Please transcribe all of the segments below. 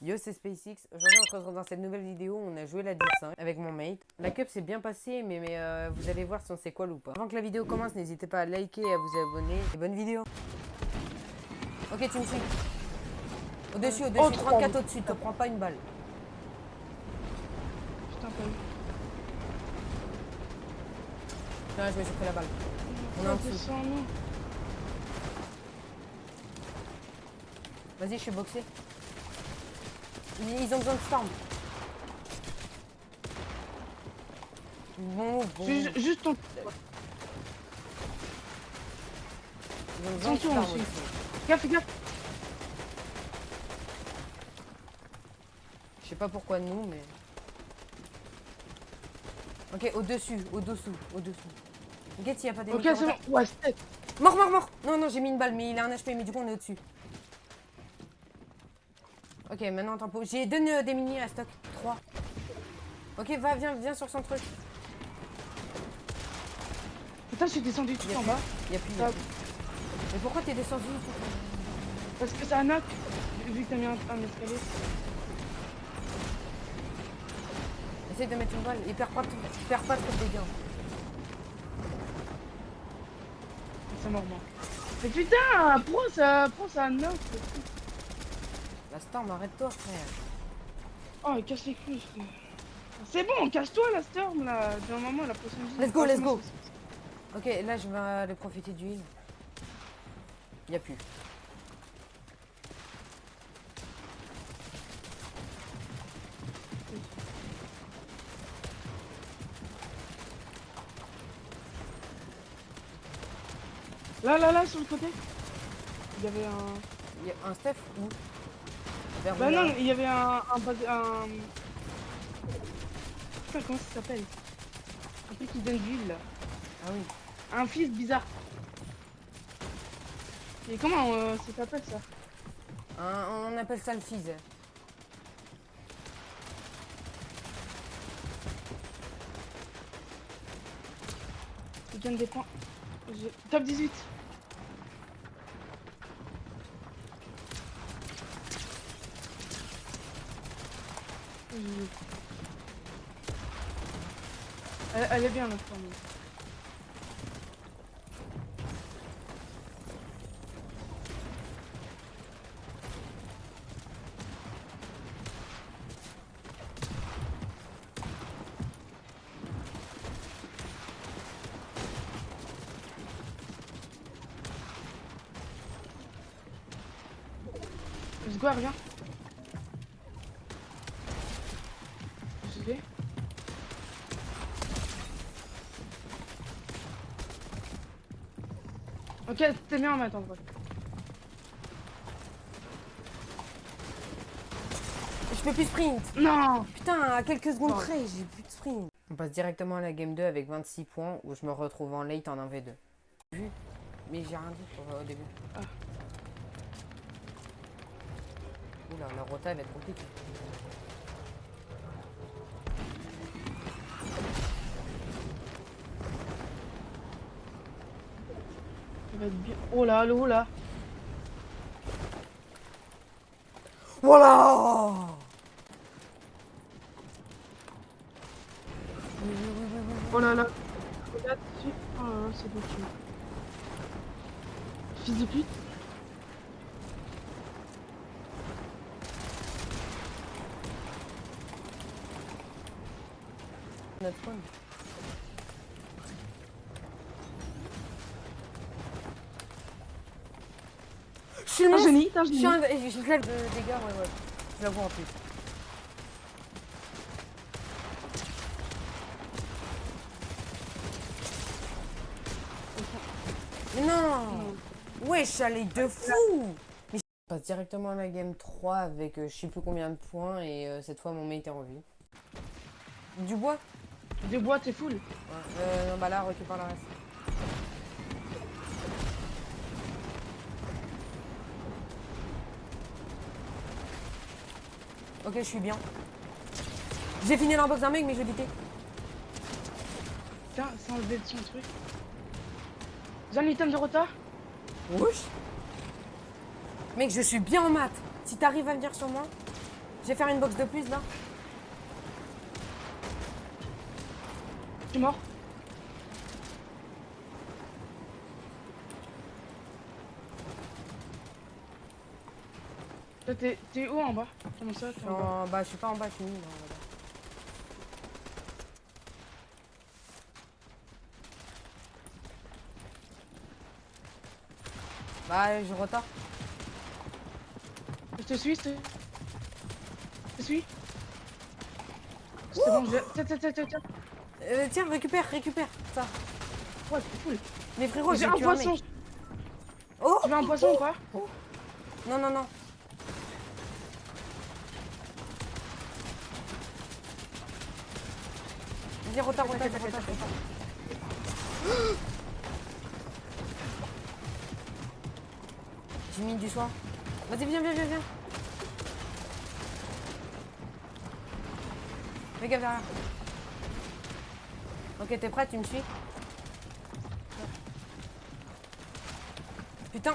Yo, c'est SpaceX. Aujourd'hui, on se retrouve dans cette nouvelle vidéo. On a joué la 10-5 avec mon mate. La cup s'est bien passée, mais vous allez voir si on sait quoi ou pas. Avant que la vidéo commence, n'hésitez pas à liker et à vous abonner. Et bonne vidéo. Ok, tu me suis. Au-dessus, au-dessus, Oh, 34 au-dessus, te prends pas une balle. Putain, pas vu. Non, je me suis pris la balle. On est en dessous. Descends, non. Vas-y, je suis boxé. Ils ont besoin de storm. Bon. Juste ton. Ils ont besoin de Sans storm tout, aussi. Gaffe, gaffe. Je sais pas pourquoi nous, mais... Ok, au-dessus. Ok, s'il y a pas des Ok, c'est bon. Ouais, c'est. Mort. Non, j'ai mis une balle, mais il a un HP, mais du coup, on est au-dessus. Ok, maintenant, tempo. J'ai deux des mini à stock. 3. Ok, viens sur son truc. Putain, je suis descendu tout en bas. Y'a plus. Mais pourquoi t'es descendu? Parce que c'est un knock. Vu que t'as mis un escalier. Essaye de mettre une balle. Il perd pas trop de dégâts. C'est mort, moi. Mais putain, prends ça un knock. La storm, arrête-toi, frère. Oh, il casse les couilles, frère. C'est bon, casse-toi la storm là. D'un moment, la prochaine vie. Let's go. Ok, là, je vais aller profiter du heal. Y'a plus. Là, sur le côté. Il y avait un. Y'a un Steph où? Vers Bah où, non, là il y avait un. Putain, comment ça s'appelle? Un truc qui donne de l'huile là. Ah oui. Un fils bizarre. Et comment ça s'appelle ça? On appelle ça le fizz. Il gagne des points. Top 18. Elle est bien notre famille. Let's go, reviens. J'y vais. Ok, t'es bien en matin, quoi. Je peux plus sprint. Non. Putain, à quelques secondes Non. près, j'ai plus de sprint. On passe directement à la game 2 avec 26 points où je me retrouve en late en 1v2. Vu, mais j'ai rien dit au début. Ah. Oula, la rota va être compliquée. Ça va être bien. Oh là, oh là. Voilà. Oh là là. Regarde dessus. Oh là là, c'est beau. Fils de pute. Notre point. Je suis le monstre. Génie, t'es un Je génie. suis je lève de dégâts, ouais. Je la vois en plus. Mais non. Wesh, elle est de fou. Mais je passe directement à la game 3 avec je sais plus combien de points et cette fois mon mate est en vie. Du bois? Des bois, t'es full. Ouais. Non, bah là, récupère le reste. Ok, je suis bien. J'ai fini l'inbox d'un mec, mais je vais buter. Putain, c'est enlevé de son truc. J'ai un item de retard. Wesh. Mec, je suis bien en maths. Si t'arrives à venir sur moi. Je vais faire une box de plus là. Je suis mort. Toi, t'es où en bas? Comment ça, t'es en bas? Bah, je suis pas en bas, je suis mis là. Bah, je retard. Je te suis, je te suis. C'est bon, tiens. Tiens, récupère ça. Ouais, c'est cool. Mais frérot, J'ai j'ai un tué poisson. mec. Oh! Tu veux un poisson ou pas? Non, non, non. Vas-y, retard. J'ai mis du soin. Vas-y, viens. Fais gaffe derrière. Ok, t'es prêt, tu me suis? Putain.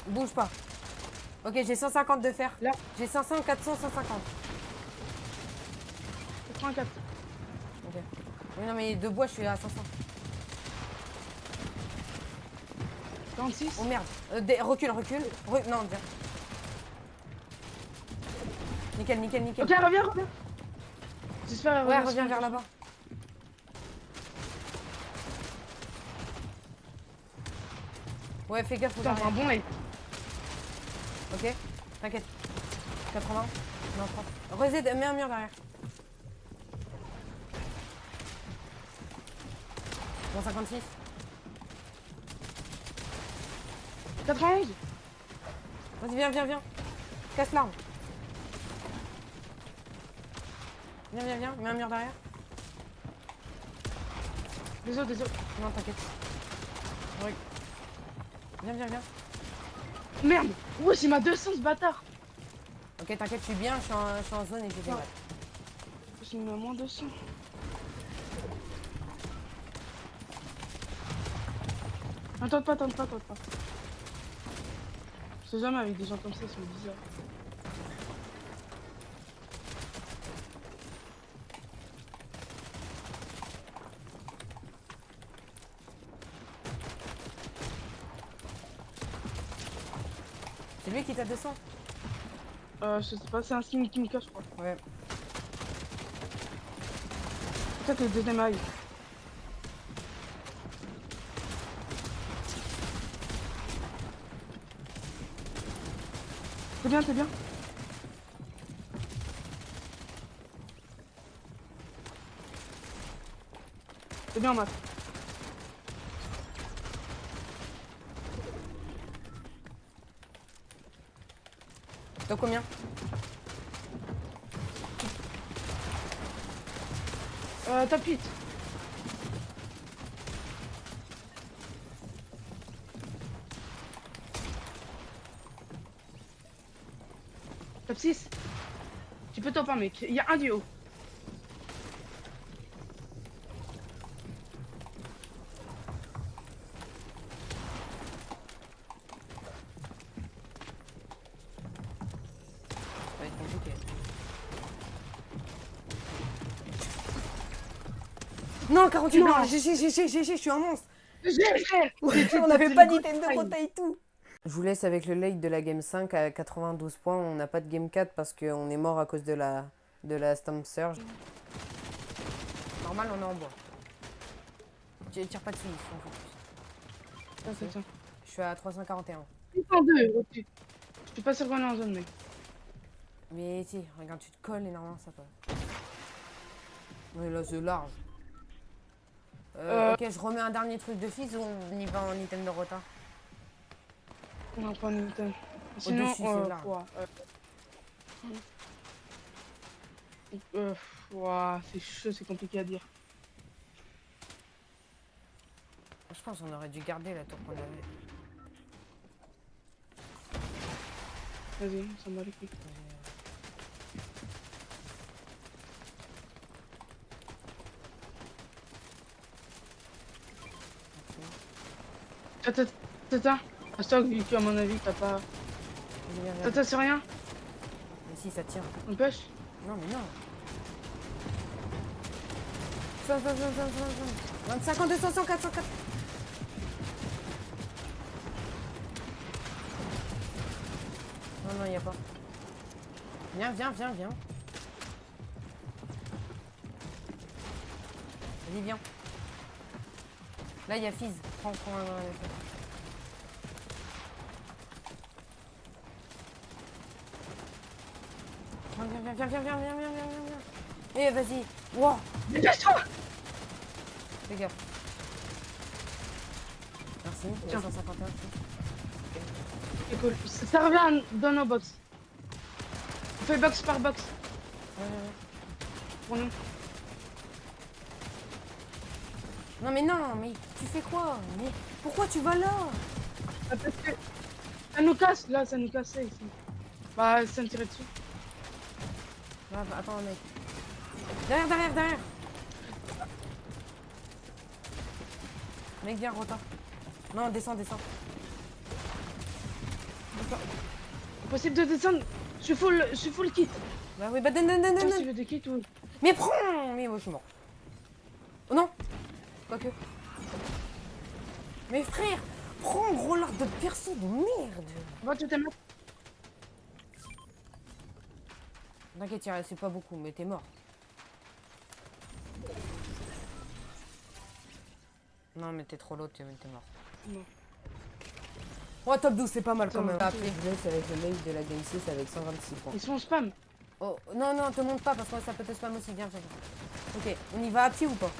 Bouge pas. Ok, j'ai 150 de fer. Là. J'ai 500, 400, 150. 84. Ok. Oui, non, mais de bois, je suis à 500. 46. Oh merde. Recule. Non, viens. Nickel. Ok, reviens. J'espère. Ouais, reviens vers là-bas. Ouais, fais gaffe aux Putain, j'ai un arrières. bon aim. Ok, t'inquiète. 80. Non, 30. Reset, mets un mur derrière. Bon, 56. 91. Vas-y, viens. Casse l'arme. Viens. Mets un mur derrière. Désolé. Non, t'inquiète. Oui. Viens. Merde. Ouais, c'est ma 200 ce bâtard. Ok, t'inquiète, je suis bien, je suis en zone et j'ai des balles. J'ai mis à moins 200. Tente pas. Je sais jamais avec des gens comme ça, c'est bizarre. C'est lui qui t'a 200? Je sais pas, c'est un skin qui me cache, je crois. Ouais. Peut-être le deuxième œil. T'es bien. T'es bien, Matt. T'as combien? Top 8. Top 6. Tu peux top 1, mec. Il y a un duo. Ça va être compliqué. Non, 48 Non. blancs. Je suis un monstre. J'ai frère. On n'avait pas d'item de bataille et tout. Je vous laisse avec le late de la game 5 à 92 points. On n'a pas de game 4 parce qu'on est mort à cause de la Stomp Surge. Normal, on est en bois. Tire pas dessus, il faut plus. Je suis à 341. 602 au-dessus. Je suis pas sûr qu'on est en zone, mec. Mais si, regarde, tu te colles et normalement ça passe. Oui, là c'est large. Ok, je remets un dernier truc de fils ou on y va en item de retard? On a pas un item. Sinon, Au-dessus, c'est large. Ouah, c'est chaud, c'est compliqué à dire. Je pense qu'on aurait dû garder la tour qu'on avait. Vas-y, ça m'a les couilles. Attends. Stock, vu qu'à mon avis, t'as pas. Vas-y, viens, viens. T'as c'est rien? Mais si, ça tient. On pêche? Non, mais non. 52, 64, 104. Non, non, il n'y a pas. Viens, viens, viens, viens. Vas-y, viens. Là, il y a Fizz. Prends un. Viens, viens, viens, viens, viens, viens, viens, viens, viens. Eh, vas-y. Wow. Dépêche-toi! Fais gaffe. Merci. Tiens. 251. C'est cool. Ça revient dans nos box. On fait box par box. Ouais. Pour nous. Non, mais non, mais tu fais quoi? Mais pourquoi tu vas là? Ah, parce que ça nous casse, là, ça nous cassait ici. Bah, ça me tirait dessus. Bah, attends, mec. Derrière, derrière, derrière. Mec, viens, rota. Non, descends, descends. Impossible de descendre. Je suis full kit. Bah oui, bah donne, donne, donne, Tiens, si donne. tu veux des kits ou. Mais prends. Mais moi, je suis mort. Oh non. Quoique. Mais frère, prends gros lard de persil de merde. Va, tu t'es mort. T'inquiète, il c'est pas beaucoup, mais t'es mort. Non, mais t'es trop lourd, t'es mort. Non. Oh, top 12, c'est pas mal quand Attends, même. attends. Après, je laisse avec le mail de la Game 6 avec 126 points. Ils sont en spam. Oh, non, non, te monte pas parce que ça peut te spam aussi. Viens, viens, viens. Ok, on y va à pied ou pas?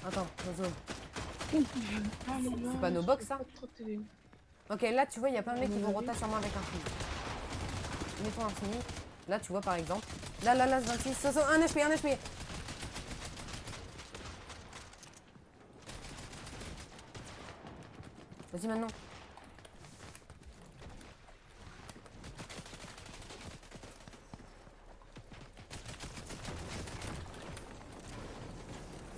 Attends, nos zones. C'est pas nos box, ça? Ok, là, tu vois, il y a plein de mecs qui vont roter sur moi avec un fini. Mettons un fini. Là, tu vois, par exemple. Là, 26. 1 HP, 1 HP. Vas-y, maintenant.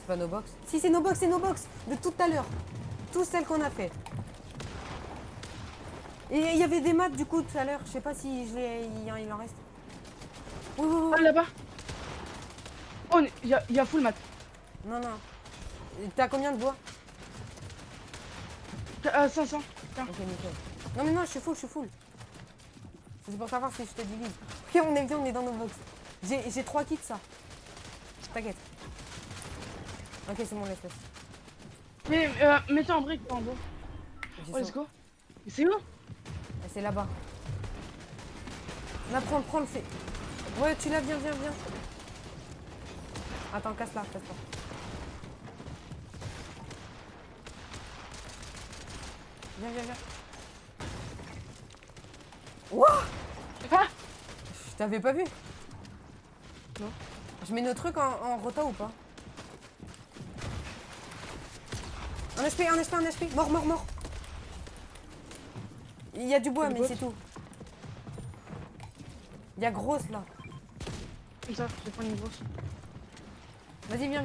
C'est pas nos box? Si, c'est nos box, c'est nos box. De tout à l'heure. Toutes celles qu'on a fait. Et il y avait des maths du coup tout à l'heure. Je sais pas si il en reste. Oui, oui, Ah, oui. là-bas. Oh, il y a full mat. Non, non. T'as combien de bois? 500. Ok, nickel. Non, mais non, je suis full. C'est pour savoir si je te divise. Ok, on est bien, on est dans nos box. J'ai 3 kits, ça. T'inquiète. Ok, c'est bon, laisse. Mais mets-toi en brique, pas en bois. Oh, let's go. Mais c'est où? C'est là-bas. Là, prends le fait. Ouais, tu l'as, viens. Attends, casse-la. Viens. Wouah! Ah! Je t'avais pas vu. Non. Je mets nos trucs en rota ou pas? Un HP. Mort. Il y a du bois, mais c'est tout. Il y a grosse là. Comme ça, je vais prendre une grosse. Vas-y, viens.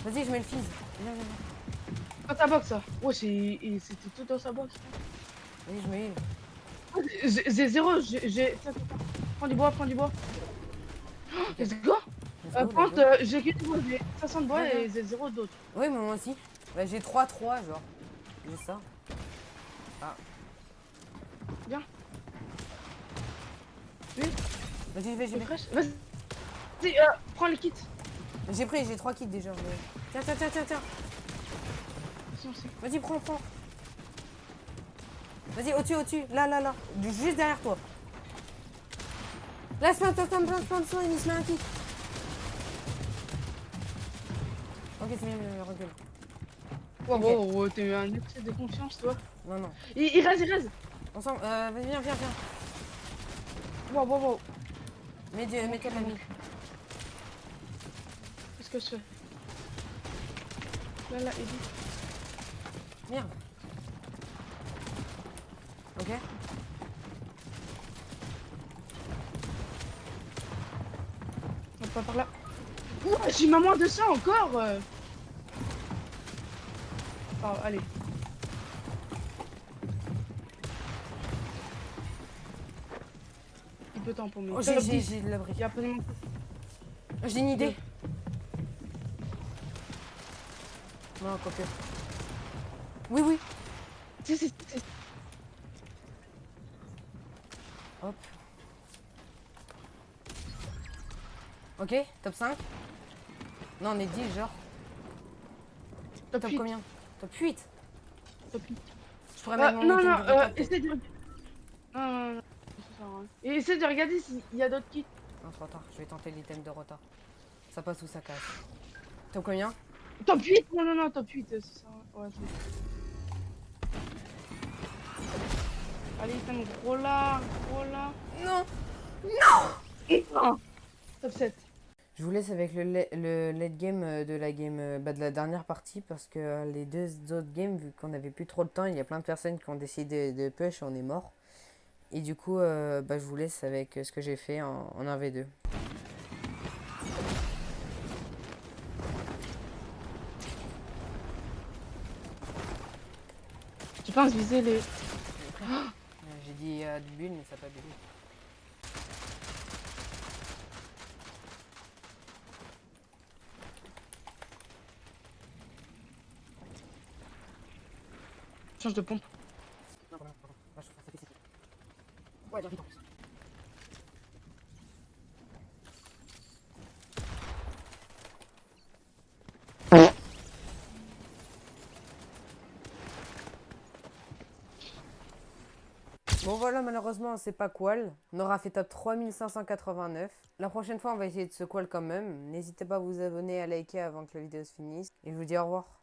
Vas-y, je mets le fizz. Viens. Dans ta box, ça. Ouais, c'était tout dans sa box. Vas-y, je mets une. J'ai 0, j'ai. Prends du bois. Let's go! Par contre, j'ai que du bois, j'ai 500 de bois et j'ai 0 d'autres. Oui, mais moi aussi. Bah, j'ai 3, genre. J'ai ça. Ah. Viens. Oui, Vas-y, je t'es vais. fraîche. Vas-y, prends le kit. J'ai 3 kits déjà. Mais... Tiens. Vas-y, prends. Vas-y, au-dessus. Là. Juste derrière toi. Là, spawn, il se met un kit. Ok, c'est bien, recule. Wow, t'as eu un excès de confiance, toi. Non. Il reste. Ensemble, vas-y, viens. Wow. Mets-toi de la vie. Qu'est-ce que je fais? Là, Eddie. Merde. Ok. On va pas par là. Ouah, j'ai ma moins de ça encore. Ah, allez. Il peut temps pour moi. Oh, j'ai de la brique. Il y a absolument... J'ai une idée. Non, copier. Oui, oui. Si. Hop. Ok, top 5. Non, on est 10, genre. Top Top 8. combien? Top 8. Top 8. Je pourrais mettre mon Non, item non, de recap. essaie de... Non. Ça sert à rien. Et essaie de regarder s'il y a d'autres kits. Non, trop tard. Je vais tenter l'item de rota. Ça passe ou ça casse. Top combien? Top 8. Non, top 8. Ça sert à rien. Ouais, allez, item gros là. Non. Ah, top 7. Je vous laisse avec le late game de la game de la dernière partie parce que les deux autres games, vu qu'on n'avait plus trop de temps, il y a plein de personnes qui ont décidé de push, on est mort. Et du coup, je vous laisse avec ce que j'ai fait en 1v2. Je pense viser les... J'ai dit bulle, mais ça n'a pas bulle. Change de pompe. Ouais, j'arrive en plus. Bon voilà, malheureusement, c'est pas qual. On aura fait top 3589. La prochaine fois, on va essayer de se qual quand même. N'hésitez pas à vous abonner, à liker avant que la vidéo se finisse. Et je vous dis au revoir.